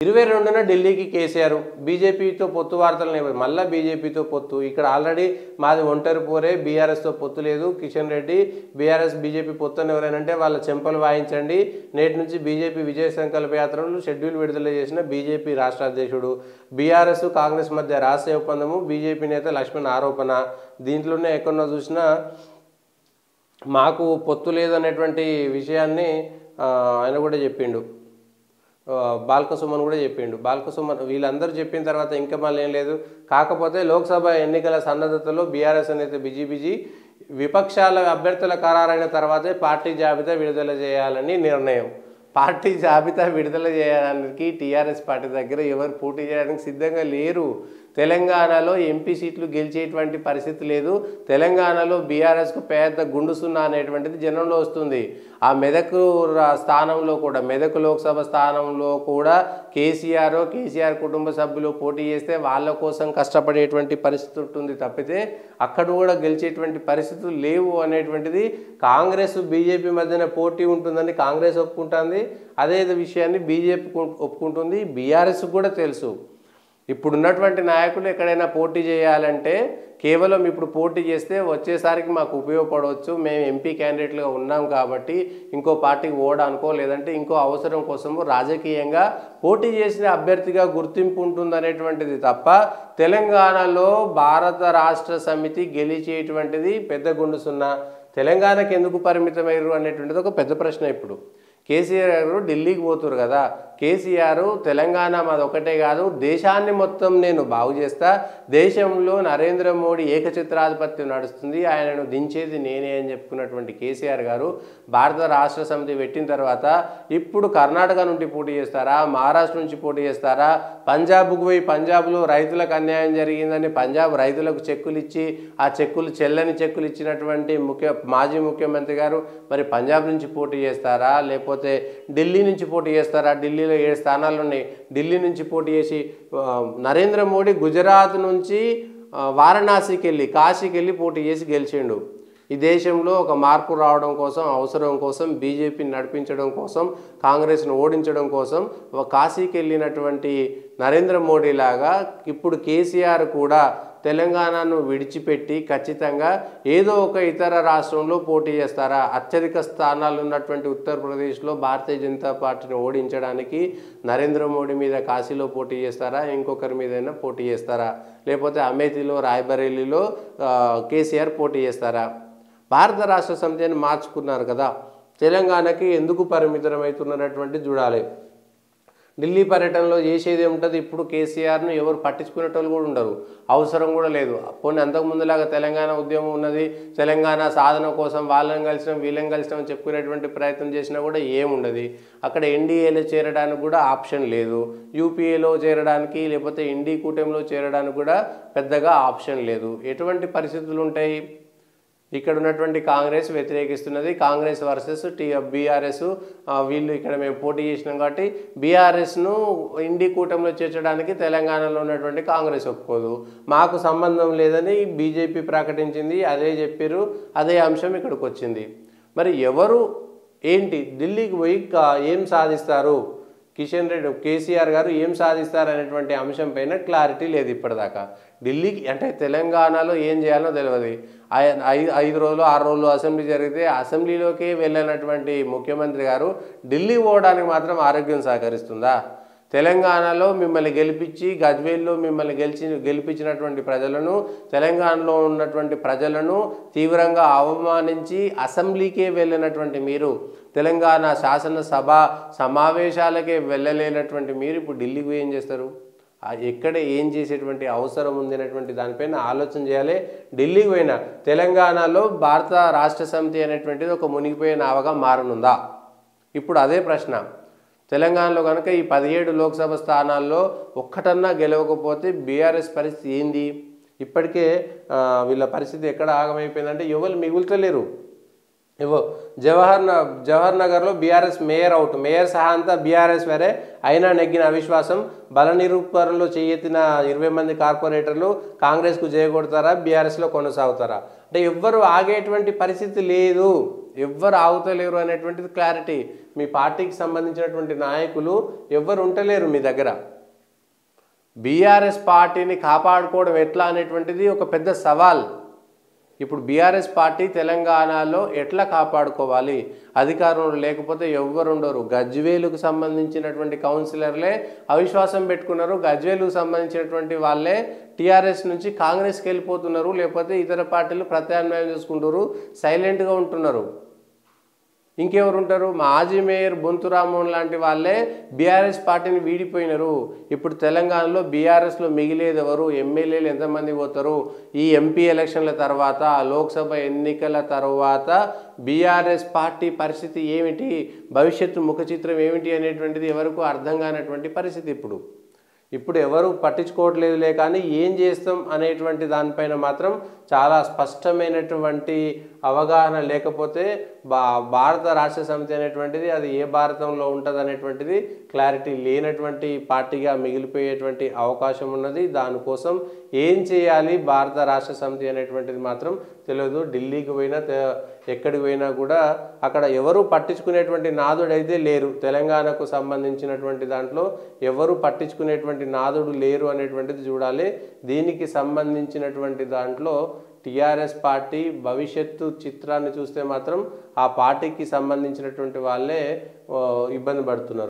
22న ఢిల్లీకి కేసీఆర్ బీజేపీతో పొత్తు వార్తలు మళ్ళా బీజేపీతో పొత్తు ఇక్కడ ఆల్రెడీ మాది ఒంటరి పోరే బీఆర్ఎస్తో పొత్తు లేదు కిషన్ రెడ్డి బీఆర్ఎస్ బీజేపీ పొత్తు అని ఎవరైనంటే వాళ్ళ చెంపలు వాయించండి నేటి నుంచి బీజేపీ విజయ సంకల్ప యాత్రను షెడ్యూల్ విడుదల చేసిన బీజేపీ రాష్ట్ర అధ్యక్షుడు బీఆర్ఎస్ కాంగ్రెస్ మధ్య రహస్య ఒప్పందము బీజేపీ నేత లక్ష్మణ్ ఆరోపణ దీంట్లోనే ఎక్కడో చూసినా మాకు పొత్తు లేదనేటువంటి విషయాన్ని ఆయన కూడా చెప్పిండు బాల్కసుమన్ కూడా చెప్పిండు బాల్కసుమన్ వీళ్ళందరూ చెప్పిన తర్వాత ఇంకా మళ్ళీ ఏం లేదు కాకపోతే లోక్సభ ఎన్నికల సన్నద్ధతలో బీఆర్ఎస్ అనేది బిజీ విపక్షాల అభ్యర్థుల ఖరారైన తర్వాతే పార్టీ జాబితా విడుదల చేయాలని నిర్ణయం పార్టీ జాబితా విడుదల చేయడానికి టీఆర్ఎస్ పార్టీ దగ్గర ఎవరు పోటీ చేయడానికి సిద్ధంగా లేరు తెలంగాణలో ఎంపీ సీట్లు గెలిచేటువంటి పరిస్థితి లేదు తెలంగాణలో బీఆర్ఎస్కు పెద్ద గుండు సున్నా అనేటువంటిది జనంలో వస్తుంది ఆ మెదక్ స్థానంలో కూడా మెదక్ లోక్సభ స్థానంలో కూడా కేసీఆర్ కుటుంబ సభ్యులు పోటీ చేస్తే వాళ్ళ కోసం కష్టపడేటువంటి పరిస్థితి ఉంటుంది తప్పితే అక్కడ కూడా గెలిచేటువంటి పరిస్థితులు లేవు అనేటువంటిది కాంగ్రెస్ బీజేపీ మధ్యన పోటీ ఉంటుందని కాంగ్రెస్ ఒప్పుకుంటుంది అదే విషయాన్ని బీజేపీ ఒప్పుకుంటుంది బీఆర్ఎస్ కూడా తెలుసు ఇప్పుడున్నటువంటి నాయకులు ఎక్కడైనా పోటీ చేయాలంటే కేవలం ఇప్పుడు పోటీ చేస్తే వచ్చేసరికి మాకు ఉపయోగపడవచ్చు మేము ఎంపీ క్యాండిడేట్లుగా ఉన్నాం కాబట్టి ఇంకో పార్టీకి ఓడానుకో లేదంటే ఇంకో అవసరం కోసము రాజకీయంగా పోటీ చేసిన అభ్యర్థిగా గుర్తింపు ఉంటుందనేటువంటిది తప్ప తెలంగాణలో భారత రాష్ట్ర సమితి గెలిచేటువంటిది పెద్ద గుండు సున్నా తెలంగాణకి ఎందుకు పరిమితమయ్యారు అనేటువంటిది ఒక పెద్ద ప్రశ్న ఇప్పుడు కేసీఆర్ గారు ఢిల్లీకి పోతురు కదా కేసీఆర్ తెలంగాణ మాది ఒకటే కాదు దేశాన్ని మొత్తం నేను బాగు చేస్తా దేశంలో నరేంద్ర మోడీ ఏకఛత్రాధిపత్యం నడుస్తుంది ఆయనను దించేది నేనే అని చెప్పుకున్నటువంటి కేసీఆర్ గారు భారత రాష్ట్ర సమితి పెట్టిన తర్వాత ఇప్పుడు కర్ణాటక నుండి పోటీ చేస్తారా మహారాష్ట్ర నుంచి పోటీ చేస్తారా పంజాబ్కు పోయి పంజాబ్లో రైతులకు అన్యాయం జరిగిందని పంజాబ్ రైతులకు చెక్కులు ఇచ్చి ఆ చెక్కులు చెల్లని చెక్కులు ఇచ్చినటువంటి మాజీ ముఖ్యమంత్రి గారు మరి పంజాబ్ నుంచి పోటీ చేస్తారా లేకపోతే ఢిల్లీ నుంచి పోటీ చేస్తారా ఢిల్లీలో 7 స్థానాలు ఉన్నాయి ఢిల్లీ నుంచి పోటీ చేసి నరేంద్ర మోడీ గుజరాత్ నుంచి వారణాసికి వెళ్ళి కాశీకి వెళ్ళి పోటీ చేసి గెలిచిండు ఈ దేశంలో ఒక మార్పు రావడం కోసం అవసరం కోసం బీజేపీని నడిపించడం కోసం కాంగ్రెస్ను ఓడించడం కోసం కాశీకి వెళ్ళినటువంటి నరేంద్ర మోడీ లాగా ఇప్పుడు కేసీఆర్ కూడా తెలంగాణను విడిచిపెట్టి ఖచ్చితంగా ఏదో ఒక ఇతర రాష్ట్రంలో పోటీ చేస్తారా అత్యధిక స్థానాలు ఉన్నటువంటి ఉత్తరప్రదేశ్లో భారతీయ జనతా పార్టీని ఓడించడానికి నరేంద్ర మోడీ మీద కాశీలో పోటీ చేస్తారా ఇంకొకరి మీదైనా పోటీ చేస్తారా లేకపోతే అమేథీలో రాయ్బరేలీలో కేసీఆర్ పోటీ చేస్తారా భారత రాష్ట్ర సమితిని మార్చుకున్నారు కదా తెలంగాణకి ఎందుకు పరిమితమవుతున్నటువంటి చూడాలి ఢిల్లీ పర్యటనలో చేసేది ఏముంటుంది ఇప్పుడు కేసీఆర్ను ఎవరు పట్టించుకునేటోళ్ళు కూడా ఉండరు అవసరం కూడా లేదు పోనీ అంతకుముందులాగా తెలంగాణ ఉద్యమం ఉన్నది తెలంగాణ సాధన కోసం వాళ్ళని కలిసినాం వీళ్ళని కలిసినాం చెప్పుకునేటువంటి ప్రయత్నం చేసినా కూడా ఏముండదు అక్కడ ఎన్డీఏలో చేరడానికి కూడా ఆప్షన్ లేదు యూపీఏలో చేరడానికి లేకపోతే ఎన్డీ కూటమిలో చేరడానికి కూడా పెద్దగా ఆప్షన్ లేదు ఎటువంటి పరిస్థితులు ఉంటాయి ఇక్కడ ఉన్నటువంటి కాంగ్రెస్ వ్యతిరేకిస్తున్నది కాంగ్రెస్ వర్సెస్ బీఆర్ఎస్ వీళ్ళు ఇక్కడ మేము పోటీ చేసినాం కాబట్టి బీఆర్ఎస్ను ఇండి కూటమిలో చేర్చడానికి తెలంగాణలో ఉన్నటువంటి కాంగ్రెస్ ఒప్పుకోదు మాకు సంబంధం లేదని బీజేపీ ప్రకటించింది అదే చెప్పారు అదే అంశం ఇక్కడికి వచ్చింది మరి ఎవరు ఏంటి ఢిల్లీకి పోయి ఏం సాధిస్తారు కిషన్ రెడ్డి కేసీఆర్ గారు ఏం సాధిస్తారు అనేటువంటి అంశం పైన క్లారిటీ లేదు ఇప్పటిదాకా ఢిల్లీకి అంటే తెలంగాణలో ఏం చేయాలో తెలియదు 5 రోజులు 6 రోజులు అసెంబ్లీ జరిగితే అసెంబ్లీలోకి వెళ్ళినటువంటి ముఖ్యమంత్రి గారు ఢిల్లీ పోవడానికి మాత్రం ఆరోగ్యం సహకరిస్తుందా తెలంగాణలో మిమ్మల్ని గెలిపించి గజ్వేల్లో మిమ్మల్ని గెలిపించినటువంటి ప్రజలను తెలంగాణలో ఉన్నటువంటి ప్రజలను తీవ్రంగా అవమానించి అసెంబ్లీకే వెళ్ళినటువంటి మీరు తెలంగాణ శాసనసభ సమావేశాలకే వెళ్ళలేనటువంటి మీరు ఇప్పుడు ఢిల్లీకి ఏం చేస్తారు ఎక్కడ ఏం చేసేటువంటి అవసరం ఉంది అనేటువంటి దానిపైన ఆలోచన చేయాలి ఢిల్లీకి పోయినా తెలంగాణలో భారత రాష్ట్ర సమితి అనేటువంటిది ఒక మునిగిపోయిన నావగా మారనుందా ఇప్పుడు అదే ప్రశ్న తెలంగాణలో కనుక ఈ 17 లోక్సభ స్థానాల్లో ఒక్కటన్నా గెలవకపోతే బీఆర్ఎస్ పరిస్థితి ఏంది ఇప్పటికే వీళ్ళ పరిస్థితి ఎక్కడ ఆగమైపోయిందంటే ఎవరు మిగులుతలేరు ఇవో జవహర్ నగర్లో బీఆర్ఎస్ మేయర్ అవుట్, మేయర్ సహా అంతా బీఆర్ఎస్ వేరే, అయినా నెగ్గిన అవిశ్వాసం. బల నిరూపణలో చేయెత్తిన 20 మంది కార్పొరేటర్లు కాంగ్రెస్కు చేయగొడతారా, బీఆర్ఎస్లో కొనసాగుతారా? అంటే ఎవ్వరు ఆగేటువంటి పరిస్థితి లేదు, ఎవ్వరు ఆగుతలేరు అనేటువంటిది క్లారిటీ. మీ పార్టీకి సంబంధించినటువంటి నాయకులు ఎవ్వరు ఉంటలేరు మీ దగ్గర. బీఆర్ఎస్ పార్టీని కాపాడుకోవడం ఎట్లా అనేటువంటిది ఒక పెద్ద సవాల్. ఇప్పుడు బీఆర్ఎస్ పార్టీ తెలంగాణలో ఎట్లా కాపాడుకోవాలి? అధికారంలో లేకపోతే ఎవ్వరు ఉండరు. గజ్వేలుకు సంబంధించినటువంటి కౌన్సిలర్లే అవిశ్వాసం పెట్టుకున్నారు, గజ్వేలుకు సంబంధించినటువంటి వాళ్ళే టీఆర్ఎస్ నుంచి కాంగ్రెస్కి వెళ్ళిపోతున్నారు, లేకపోతే ఇతర పార్టీలు ప్రత్యామ్నాయం చేసుకుంటారు, సైలెంట్గా ఉంటున్నారు. ఇంకెవరు ఉంటారు? మాజీ మేయర్ బొంతు రామ్మోహన్ లాంటి వాళ్ళే బీఆర్ఎస్ పార్టీని వీడిపోయినారు. ఇప్పుడు తెలంగాణలో బీఆర్ఎస్లో మిగిలేది ఎవరు? ఎమ్మెల్యేలు ఎంతమంది పోతారు? ఈ ఎంపీ ఎలక్షన్ల తర్వాత, లోక్సభ ఎన్నికల తర్వాత బీఆర్ఎస్ పార్టీ పరిస్థితి ఏమిటి, భవిష్యత్తు ముఖ చిత్రం ఏమిటి అనేటువంటిది ఎవరికి అర్థం కానటువంటి పరిస్థితి. ఇప్పుడు ఎవరు పట్టించుకోవట్లేదులే, కానీ ఏం చేస్తాం అనేటువంటి దానిపైన మాత్రం చాలా స్పష్టమైనటువంటి అవగాహన లేకపోతే భారత రాష్ట్ర సమితి అనేటువంటిది అది ఏ భారతంలో ఉంటుంది అనేటువంటిది క్లారిటీ లేనటువంటి పార్టీగా మిగిలిపోయేటువంటి అవకాశం ఉన్నది. దానికోసం ఏం చేయాలి భారత రాష్ట్ర సమితి అనేటువంటిది మాత్రం తెలియదు. ఢిల్లీకి పోయినా ఎక్కడికి పోయినా కూడా అక్కడ ఎవరు పట్టించుకునేటువంటి నాదుడైతే లేరు. తెలంగాణకు సంబంధించినటువంటి దాంట్లో ఎవరు పట్టించుకునేటువంటి నాదుడు లేరు అనేటువంటిది చూడాలి. దీనికి సంబంధించినటువంటి దాంట్లో టీఆర్ఎస్ పార్టీ భవిష్యత్తు చిత్రాన్ని చూస్తే మాత్రం ఆ పార్టీకి సంబంధించినటువంటి వాళ్ళే ఇబ్బంది పడుతున్నారు.